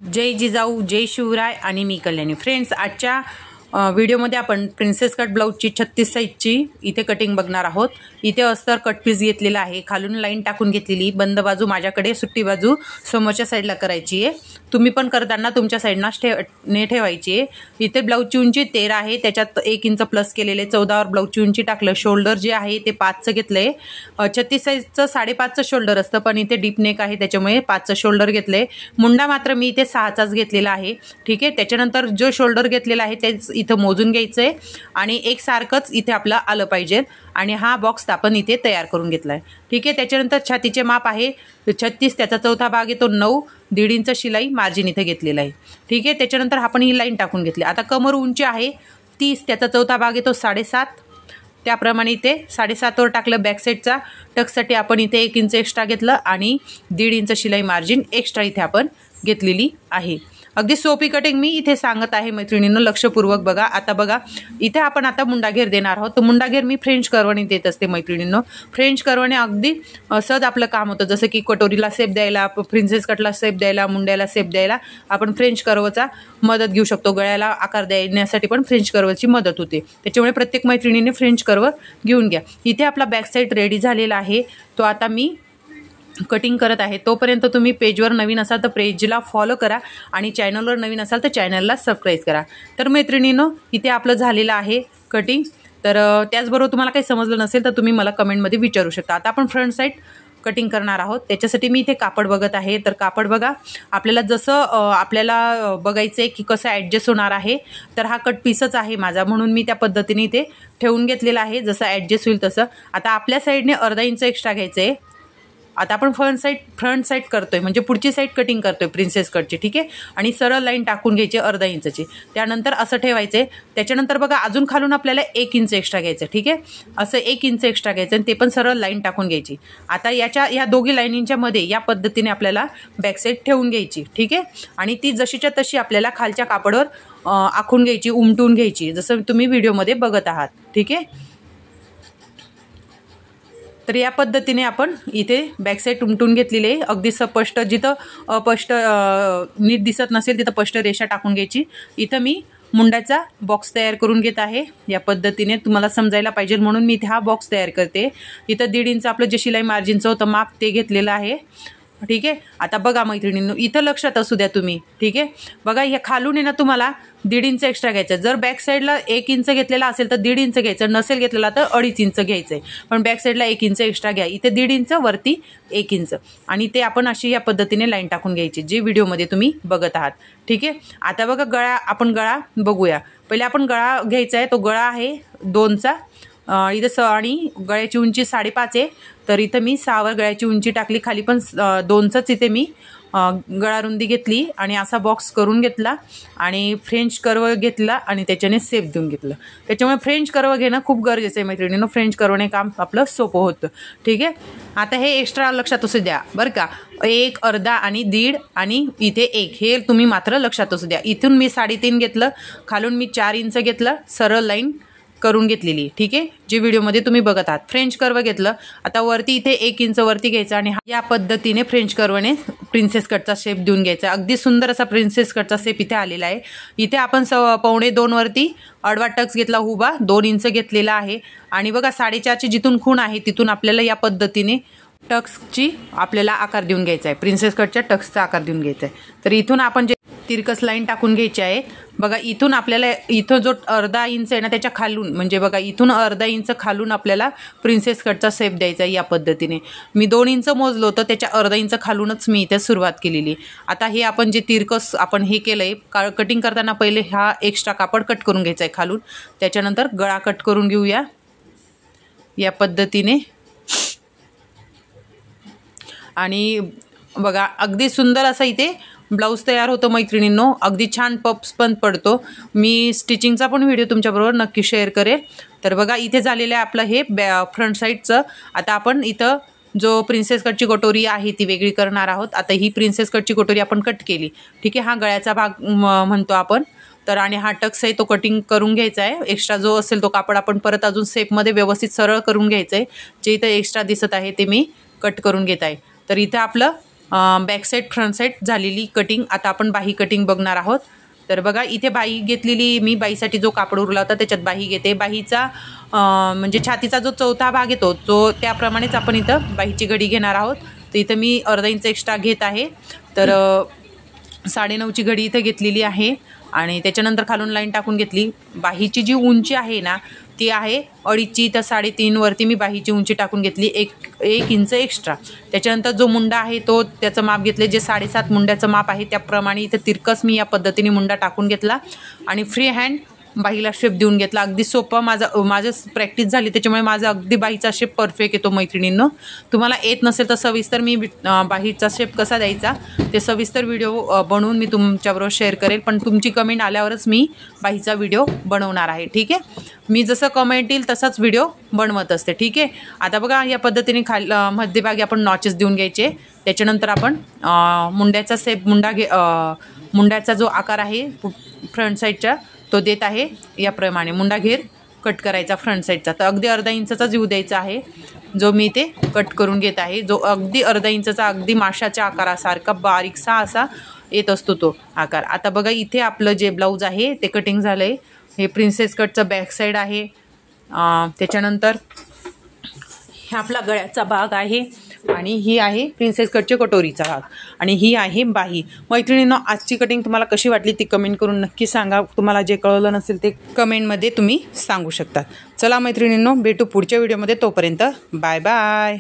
जय जिजाऊ, जय शिवराय आणि मी कल्याणी. फ्रेंड्स, आजच्या व्हिडिओमध्ये आपण प्रिन्सेस कट ब्लाऊजची 36 साईजची इथे कटिंग बघणार आहोत. इथे अस्तर कट पीस घेतलेला आहे, खालून लाईन टाकून घेतलेली. बंद बाजू माझ्याकडे, सुट्टी बाजू समोरच्या साईडला करायची आहे. तुम्ही पण करताना तुमच्या साईडना ठेवायची आहे. इथे ब्लाऊजची उंची 13 आहे, त्याच्यात 1 इंच प्लस केलेले. 14वर ब्लाऊजची उंची टाकलं. शोल्डर जे आहे ते 5चं घेतलंय. 36 साईजचं 5.5चं शोल्डर असतं, पण इथे डीप नेक आहे त्याच्यामुळे 5चं शोल्डर घेतलंय. मुंडा मात्र मी इथे 6चाच घेतलेला आहे. ठीक आहे. त्याच्यानंतर जो शोल्डर घेतलेला आहे तेच इथं मोजून घ्यायचं आहे आणि एकसारखंच इथे आपलं आलं पाहिजे. आणि हा बॉक्स आपण इथे तयार करून घेतलाय. ठीक आहे. त्याच्यानंतर छातीचे माप आहे 36, त्याचा चौथा भाग आहे तो 9, 1.5 इंच शिलाई मार्जिन इथे घेतलेला आहे. ठीक आहे. त्याच्यानंतर आपण ही लाईन टाकून घेतली. आता कमर उंची आहे 30, त्याचा चौथा भाग आहे तो 7.5. त्याप्रमाणे इथे 7.5वर टाकलं. बॅक साईडचा टक्ससाठी आपण इथे 1 इंच एक्स्ट्रा घेतलं आणि 1.5 इंच शिलाई मार्जिन एक्स्ट्रा इथे आपण घेतलेली आहे. अगदी सोपी कटिंग मी इथे सांगत आहे मैत्रिणींनो, लक्षपूर्वक बघा. आता बघा, इथे आपण आता मुंडाघेर देणार आहोत. तर मुंडाघेर मी फ्रेंच कर्वने देत असते मैत्रिणींनो. फ्रेंच कर्वने अगदी सहज आपलं काम होतं. जसं की कटोरीला शेप द्यायला, प्रिन्सेस कटला शेप द्यायला, मुंड्याला शेप द्यायला आपण फ्रेंच कर्वचा मदत घेऊ शकतो. गळ्याला आकार देण्यासाठी पण फ्रेंच कर्वची मदत होते. त्याच्यामुळे प्रत्येक मैत्रिणीने फ्रेंच कर्व घेऊन घ्या. इथे आपला बॅक साईड रेडी झालेला आहे. तो आता मी कटिंग करत आहे. तोपर्यंत तुम्ही पेजवर नवीन असाल तर पेजला फॉलो करा आणि चॅनलवर नवीन असाल तर चॅनलला सबस्क्राईब करा. तर मैत्रिणींनो, इथे आपलं झालेलं आहे कटिंग. तर त्याचबरोबर तुम्हाला काही समजलं नसेल तर तुम्ही मला कमेंटमध्ये विचारू शकता. आता आपण फ्रंट साईड कटिंग करणार आहोत. त्याच्यासाठी मी इथे कापड बघत आहे. तर कापड बघा, आपल्याला जसं आपल्याला बघायचं आहे की कसं ॲडजस्ट होणार आहे. तर हा कट पीसच आहे माझा, म्हणून मी त्या पद्धतीने इथे ठेवून घेतलेला आहे. जसं ॲडजस्ट होईल तसं. आता आपल्या साईडने अर्धा इंच एक्स्ट्रा घ्यायचं आहे. आता आपण फ्रंट साईड करतोय, म्हणजे पुढची साईड कटिंग करतोय प्रिन्सेस कटची. ठीक आहे. आणि सरळ लाईन टाकून घ्यायची अर्धा इंचची. त्यानंतर असं ठेवायचं आहे. त्याच्यानंतर बघा, अजून खालून आपल्याला 1 इंच एक्स्ट्रा घ्यायचं. ठीक आहे. असं 1 इंच एक्स्ट्रा घ्यायचं आणि ते पण सरळ लाईन टाकून घ्यायची. आता ह्या दोघी लाईनींच्या मध्ये या पद्धतीने आपल्याला बॅक साईड ठेवून घ्यायची. ठीक आहे. आणि ती जशीच्या तशी आपल्याला खालच्या कापडावर आखून घ्यायची, उमटून घ्यायची, जसं तुम्ही व्हिडिओमध्ये बघत आहात. ठीक आहे. तर या पद्धतीने आपण इथे बॅक साईड उमटून घेतलेली आहे. अगदी स्पष्ट, जिथं अस्पष्ट नीट दिसत नसेल तिथं स्पष्ट रेषा टाकून घ्यायची. इथं मी मुंड्याचा बॉक्स तयार करून घेत आहे. या पद्धतीने तुम्हाला समजायला पाहिजे म्हणून मी इथे हा बॉक्स तयार करते. इथं 1.5 इंच आपलं जे शिलाई मार्जिनचं होतं माप ते घेतलेलं आहे. ठीक आहे. आता बघा मैत्रिणींनो, इथं लक्षात असू द्या तुम्ही. ठीक आहे. बघा, ह्या खालून आहे ना तुम्हाला 1.5 इंच एक्स्ट्रा घ्यायचं. जर बॅक साईडला 1 इंच घेतलेला असेल तर 1.5 इंच घ्यायचं, नसेल घेतलेला तर 2.5 इंच घ्यायचं आहे. पण बॅक साईडला 1 इंच एक्स्ट्रा घ्या. इथे 1.5 इंच, वरती 1 इंच. आणि ते आपण अशी या पद्धतीने लाईन टाकून घ्यायची, जी व्हिडिओमध्ये तुम्ही बघत आहात. ठीक आहे. आता बघा, आपण गळा बघूया. पहिले आपण गळा घ्यायचा आहे. तो गळा आहे 2चा. इथं आणि गळ्याची उंची 5.5 आहे. तर इथं मी 6वर गळ्याची उंची टाकली. खाली पण 2चंच इथे मी गळा रुंदी घेतली आणि असा बॉक्स करून घेतला आणि फ्रेंच कर्व घेतला आणि त्याच्याने सेप देऊन घेतलं. त्याच्यामुळे फ्रेंच कर्व घेणं खूप गरजेचं आहे मैत्रिणींनो. फ्रेंच कर्वने काम आपलं सोपं होतं. ठीक आहे. आता हे एक्स्ट्रा लक्षात असू द्या बरं का. 1, अर्धा आणि 1.5 आणि इथे 1, हे तुम्ही मात्र लक्षात असू द्या. इथून मी 3.5 घेतलं, खालून मी 4 इंच घेतलं, सरळ लाईन करून घेतलेली. ठीक आहे. जी व्हिडिओमध्ये तुम्ही बघत आहात. फ्रेंच कर्व घेतलं. आता वरती इथे 1 इंच वरती घ्यायचं आणि या पद्धतीने फ्रेंच कर्वने प्रिन्सेस कटचा शेप देऊन घ्यायचा. अगदी सुंदर असा प्रिन्सेस कटचा शेप इथे आलेला आहे. इथे आपण 1.25 वरती आडवा टक्स घेतला, उभा 2 इंच घेतलेला आहे. आणि बघा, 4.5ची जिथून खूण आहे तिथून आपल्याला या पद्धतीने टक्सची आपल्याला आकार देऊन घ्यायचा आहे. प्रिन्सेस कटच्या टक्सचा आकार देऊन घ्यायचा आहे. तर इथून आपण जे तिरकस लाईन टाकून घ्यायची आहे. बघा, इथून आपल्याला इथं जो अर्धा इंच आहे ना त्याच्या खालून, म्हणजे बघा इथून अर्धा इंच खालून आपल्याला प्रिन्सेस कटचा शेप द्यायचा आहे. या पद्धतीने मी 2 इंच मोजलं होतं, त्याच्या अर्धा इंच खालूनच मी इथे सुरुवात केलेली. आता हे आपण जे तिरकस आपण हे केलं आहे, कटिंग करताना पहिले हा एक्स्ट्रा कापड कट करून घ्यायचा आहे खालून. त्याच्यानंतर गळा कट करून घेऊया या पद्धतीने. आणि बघा, अगदी सुंदर असा इथे ब्लाऊज तयार होतो मैत्रिणींनो. अगदी छान पप्स पण पडतो. मी स्टिचिंगचा पण व्हिडिओ तुमच्याबरोबर नक्की शेअर करेल. तर बघा, इथे झालेलं आहे आपलं हे फ्रंट साईडचं. आता आपण इथं जो प्रिन्सेस कटची कटोरी आहे ती वेगळी करणार आहोत. आता ही प्रिन्सेस कटची कटोरी आपण कट केली. ठीक आहे. हा गळ्याचा भाग म्हणतो आपण. तर आणि हा टक्स आहे तो कटिंग करून घ्यायचा आहे. एक्स्ट्रा जो असेल तो कापड आपण परत अजून शेपमध्ये व्यवस्थित सरळ करून घ्यायचं आहे. जे इथं एक्स्ट्रा दिसत आहे ते मी कट करून घेत आहे. तर इथं आपलं बॅक साईड फ्रंट साईड झालेली कटिंग. आता आपण बाही कटिंग बघणार आहोत. तर बघा इथे बाही घेतलेली मी. बाहीसाठी जो कापड उरला होता त्याच्यात बाही घेते. बाहीचा म्हणजे छातीचा जो चौथा भाग येतो तो त्याप्रमाणेच आपण इथं बाहीची घडी घेणार आहोत. तर इथं मी अर्धा इंच एक्स्ट्रा घेत आहे. तर 9.5ची घडी इथं घेतलेली आहे आणि त्याच्यानंतर खालून लाईन टाकून घेतली. बाहीची जी उंची आहे ना ती आहे 2.5ची. तर 3.5 वरती मी बाहीची उंची टाकून घेतली, एक इंच एक्स्ट्रा. त्याच्यानंतर जो मुंडा आहे तो त्याचं माप घेतले. जे 7.5 मुंड्याचं माप आहे त्याप्रमाणे इथं तिरकस मी या पद्धतीने मुंडा टाकून घेतला आणि फ्री हँड बाहीला शेप देऊन घेतला. अगदी सोपं. माझं प्रॅक्टिस झाली त्याच्यामुळे माझा अगदी बाहीचा शेप परफेक्ट येतो मैत्रिणींनो. तुम्हाला येत नसेल तर सविस्तर मी बाहीचा शेप कसा द्यायचा ते सविस्तर व्हिडिओ बनवून मी तुमच्याबरोबर शेअर करेल. पण तुमची कमेंट आल्यावरच मी बाहीचा व्हिडिओ बनवणार आहे. ठीक आहे. मी जसं कमेंट येईल तसाच व्हिडिओ बनवत असते. ठीक आहे. आता बघा या पद्धतीने मध्यभागी आपण नॉचेस देऊन घ्यायचे. त्याच्यानंतर आपण मुंड्याचा शेप मुंड्याचा जो आकार आहे फ्रंट साईडचा तो देत आहे. याप्रमाणे मुंडा घेर कट करायचा फ्रंट साईडचा. तर अगदी अर्धा इंचाचा जीव द्यायचा आहे जो मी ते कट करून घेत आहे. जो अगदी अर्धा इंचाचा अगदी माशाच्या आकारासारखा बारीकसा असा येत असतो तो आकार. आता बघा इथे आपलं जे ब्लाऊज आहे ते कटिंग झालं आहे. हे प्रिन्सेस कटचं बॅक साईड आहे. त्याच्यानंतर हा आपला गळ्याचा भाग आहे आणि ही आहे प्रिन्सेस कटचे कटोरीचा भाग आणि ही आहे बाही. मैत्रिणींनो आजची कटिंग तुम्हाला कशी वाटली ती कमेंट करून नक्की सांगा. तुम्हाला जे कळलं नसेल ते कमेंटमध्ये तुम्ही सांगू शकता. चला मैत्रिणींनो भेटू पुढच्या व्हिडिओमध्ये. तोपर्यंत बाय बाय.